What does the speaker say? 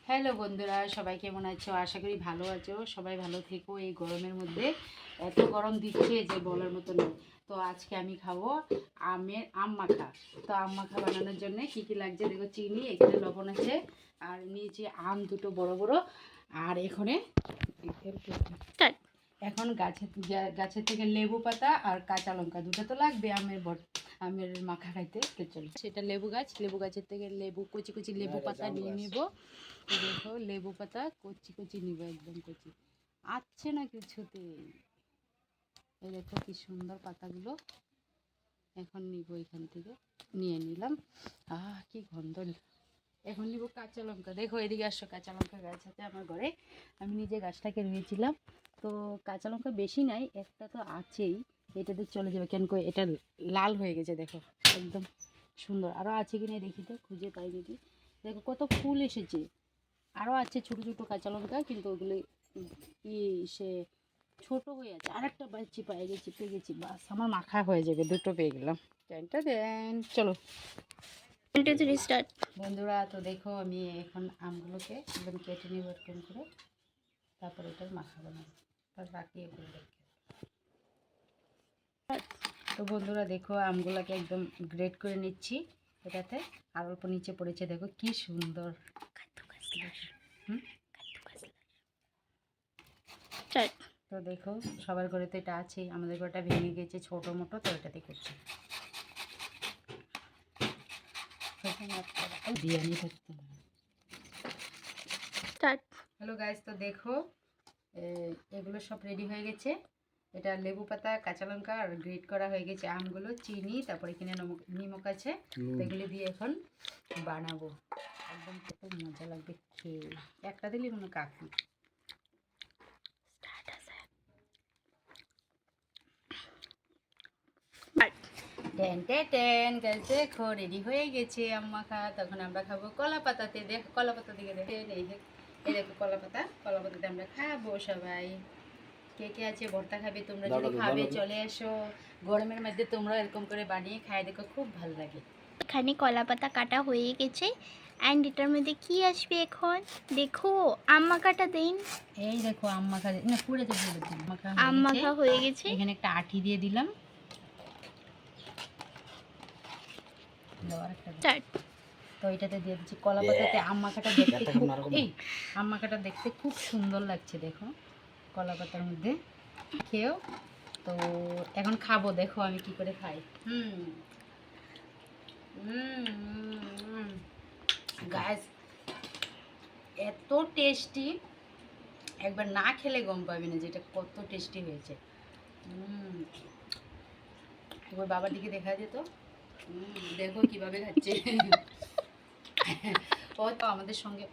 Hello বন্ধুরা, সবাই কেমন আছো? আশা করি ভালো আছো। সবাই ভালো থেকো। এই গরমের মধ্যে এত গরম দিচ্ছে যে বলার মতো নয়। তো আজকে আমি খাবো আম মাখা। তো আম মাখা বানানোর জন্য কি কি লাগছে দেখো। চিনি, এখানে লবণ আছে, আর নিয়েছি আম দুটো বড় বড়। আর এখানে এখন গাছের থেকে লেবু পাতা আর কাঁচা লঙ্কা দুটো তো লাগবে আমের মাখা খাইতে। তো চলো, সেটা লেবু গাছের থেকে লেবু কচি কচি লেবু পাতা নিয়ে নিব। দেখো, লেবু পাতা কচি কচি নিব, একদম কচি। আছে না কিছুতে। এই দেখো কি সুন্দর পাতাগুলো। এখন নিব, এখান থেকে নিয়ে নিলাম। কি গন্ধ। এখন নিব কাঁচা লঙ্কা। দেখো এদিকে আসো, কাঁচা লঙ্কা গাছ আছে আমার ঘরে। আমি নিজে গাছটাকে রুয়েছিলাম। তো কাঁচা লঙ্কা বেশি নাই, একটা তো আছেই। এটাতে চলে যাবে, কেন করে এটা লাল হয়ে গেছে দেখো, একদম সুন্দর। আরও আছে কি না দেখি তো, খুঁজে পাই দেখি। দেখো কত ফুল এসেছে। আরও আছে ছোটো ছোটো কাঁচা লঙ্কা, কিন্তু ওগুলো সে ছোটো হয়ে আছে। আর একটা বাচ্চি পেয়ে গেছি, বাস আমার মাখা হয়ে যাবে। দুটো পেয়ে গেলাম। চলো স্টার্ট বন্ধুরা। তো দেখো, আমি এখন আমগুলোকে একদম কেটে নেব এরকম করে, তারপর এটার মাখা বানাবো। রাখি এগুলো দেখে। তো বন্ধুরা দেখো, আমগুলোকে একদম গ্রেট করে নিচ্ছি এটাতে। আর অল্প নিচে পড়েছে, দেখো কি সুন্দর। তো দেখো, সবার ঘরে তো এটা আছেই। আমাদের ঘরটা ভেঙে গেছে ছোটো মোটো, তো এটাতে করছি। বিরিয়ানি করতে হ্যালো গাইস, তো দেখো এগুলো সব রেডি হয়ে গেছে। এটা লেবু পাতা, কাঁচা লঙ্কা আর গ্রেট করা হয়ে গেছে আমগুলো, চিনি, তারপর এখানে নিমক আছে। এগুলো দিয়ে এখন বানাবো। একদম কত মজা লাগবে খেয়ে। একটা দিলে মনে কাকি। দেখো রেডি হয়ে গেছে আম মাখা। তখন আমরা খাবো কলা পাতাতে। দেখো কলা পাতা দিকে দেখেন, এই দেখো কলা পাতাতে আমরা খাবো সবাই। কে কে আছে ভর্তা খাবে? তোমরা যদি খাবে চলে এসো। গরমের মধ্যে তোমরা এরকম করে বানিয়ে খাই দেখো, খুব ভালো লাগে। এখানে কলা পাতা কাটা হয়ে গেছে। অ্যান্ড এটার মধ্যে কি আসবে এখন? দেখো আম মাখাটা দিন। এই দেখো আম মাখা না পুড়েছে, আম মাখা হয়ে গেছে। এখানে একটা আঠি দিয়ে দিলাম। তো এটাতে দিয়ে দিচ্ছি কলা পাতাতে আম মাখাটা দেখতে আম মাখাটা দেখতে খুব সুন্দর লাগছে। দেখো কলা পাতার মধ্যে খেয়েও। তো এখন খাবো, দেখো আমি কি করে খাই। গাইস, এত টেস্টি, একবার না খেলে গম পাবি না যেটা কত টেস্টি হয়েছে। একবার বাবার দিকে দেখা যেত। দেখো কিভাবে খাচ্ছে। ও তো আমাদের সঙ্গে